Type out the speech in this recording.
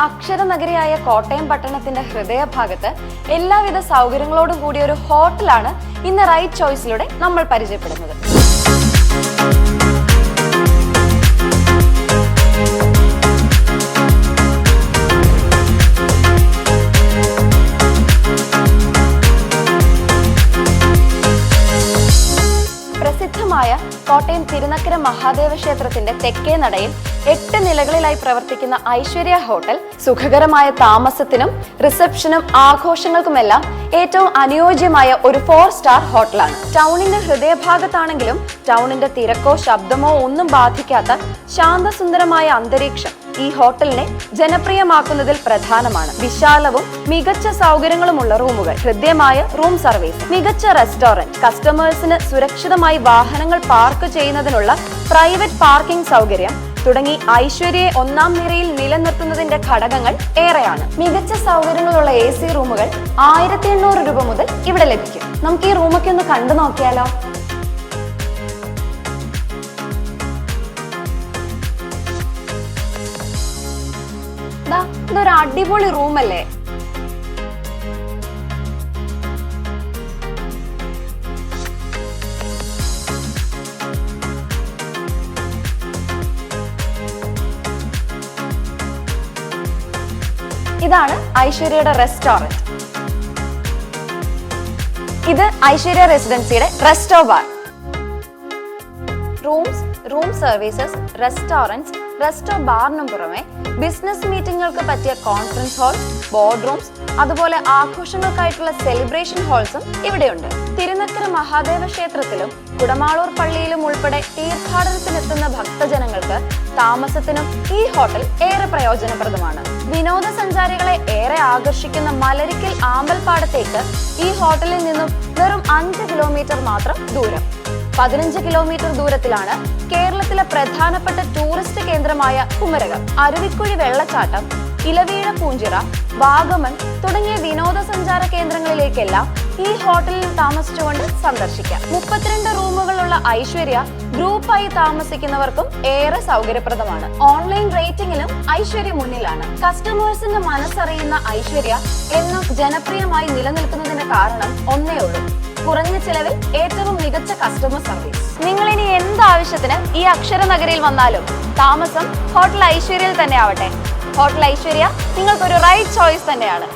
അക്ഷരനഗരിയായ കോട്ടയം പട്ടണത്തിന്റെ ഹൃദയഭാഗത്ത് എല്ലാവിധ സൗകര്യങ്ങളോടും കൂടിയ ഒരു ഹോട്ടലാണ് ഇന്ന് റൈറ്റ് ചോയ്സിലൂടെ നമ്മൾ പരിചയപ്പെടുന്നത്. പ്രസിദ്ധമായ കോട്ടയം തിരുനക്കര മഹാദേവ ക്ഷേത്രത്തിന്റെ തെക്കേ നടയിൽ 8 നിലകളിലായി പ്രവർത്തിക്കുന്ന ഐശ്വര്യ ഹോട്ടൽ സുഖകരമായ താമസത്തിനും റിസപ്ഷനും ആഘോഷങ്ങൾക്കുമെല്ലാം ഏറ്റവും അനുയോജ്യമായ ഒരു 4 സ്റ്റാർ ഹോട്ടലാണ്. ടൗണിന്റെ ഹൃദയഭാഗത്താണെങ്കിലും ടൗണിന്റെ തിരക്കോ ശബ്ദമോ ഒന്നും ബാധിക്കാത്ത ശാന്തസുന്ദരമായ അന്തരീക്ഷം ഈ ഹോട്ടലിനെ ജനപ്രിയമാക്കുന്നതിൽ പ്രധാനമാണ്. വിശാലവും മികച്ച സൗകര്യങ്ങളുമുള്ള റൂമുകൾ, ഹൃദ്യമായ റൂം സർവീസ്, മികച്ച റെസ്റ്റോറന്റ്, കസ്റ്റമേഴ്സിന് സുരക്ഷിതമായി വാഹനങ്ങൾ പാർക്ക് ചെയ്യുന്നതിനുള്ള പ്രൈവറ്റ് പാർക്കിംഗ് സൗകര്യം തുടങ്ങി ഐശ്വര്യയെ 1-ാം നിരയിൽ നിലനിർത്തുന്നതിന്റെ ഘടകങ്ങൾ ഏറെയാണ്. മികച്ച സൗകര്യങ്ങളുള്ള AC റൂമുകൾ 1800 രൂപ മുതൽ ഇവിടെ ലഭിക്കും. നമുക്ക് ഈ റൂമൊക്കെ ഒന്ന് കണ്ടു നോക്കിയാലോ? ഇതൊരു അടിപൊളി റൂമല്ലേ? ഇതാണ് ഐശ്വര്യയുടെ റെസ്റ്റോറന്റ്. ഇത് ഐശ്വര്യ റെസിഡൻസിയുടെ resto bar. Room services, restaurants, resto ബാറിനും പുറമെ ബിസിനസ് മീറ്റിങ്ങുകൾക്ക് പറ്റിയ കോൺഫറൻസ് ഹാൾ, ബോർഡ് റൂംസ്, അതുപോലെ ആഘോഷങ്ങൾക്കായിട്ടുള്ള സെലിബ്രേഷൻ ഹാൾസും ഇവിടെയുണ്ട്. തിരുനക്കര മഹാദേവ ക്ഷേത്രത്തിലും കുടമാളൂർ പള്ളിയിലും ഉൾപ്പെടെ തീർത്ഥാടനത്തിനെത്തുന്ന ഭക്തജനങ്ങൾക്ക് താമസത്തിനും ഈ ഹോട്ടൽ ഏറെ പ്രയോജനപ്രദമാണ്. വിനോദസഞ്ചാരികളെ ഏറെ ആകർഷിക്കുന്ന മലരിക്കൽ ആമ്പൽപ്പാടത്തേക്ക് ഈ ഹോട്ടലിൽ നിന്നും വെറും 5 കിലോമീറ്റർ മാത്രം ദൂരം. 15 കിലോമീറ്റർ ദൂരത്തിലാണ് കേരളത്തിലെ പ്രധാനപ്പെട്ട ടൂറിസ്റ്റ് കേന്ദ്രമായ കുമരകം, അരുവിക്കുഴി വെള്ളച്ചാട്ടം, ഇലവീഴ പൂഞ്ചിറ, വാഗമൺ തുടങ്ങിയ വിനോദസഞ്ചാര കേന്ദ്രങ്ങളിലേക്കെല്ലാം ഈ ഹോട്ടലിൽ താമസിച്ചുകൊണ്ട് സന്ദർശിക്കാം. 32 റൂമുകളുള്ള ഐശ്വര്യ ഗ്രൂപ്പായി താമസിക്കുന്നവർക്കും ഏറെ സൗകര്യപ്രദമാണ്. ഓൺലൈൻ റേറ്റിംഗിലും ഐശ്വര്യ മുന്നിലാണ്. കസ്റ്റമേഴ്സിന്റെ മനസ്സറിയുന്ന ഐശ്വര്യ എന്നും ജനപ്രിയമായി നിലനിൽക്കുന്നതിന്റെ കാരണം ഒന്നേ ഉള്ളൂ: കുറഞ്ഞ ചെലവിൽ ഏറ്റവും മികച്ച കസ്റ്റമർ സർവീസ്. നിങ്ങൾ ഇനി എന്താവശ്യത്തിന് ഈ അക്ഷരനഗരിയിൽ വന്നാലും താമസം ഹോട്ടൽ ഐശ്വര്യയിൽ തന്നെ ആവട്ടെ. ഹോട്ടൽ ഐശ്വര്യ നിങ്ങൾക്കൊരു റൈറ്റ് ചോയ്സ് തന്നെയാണ്.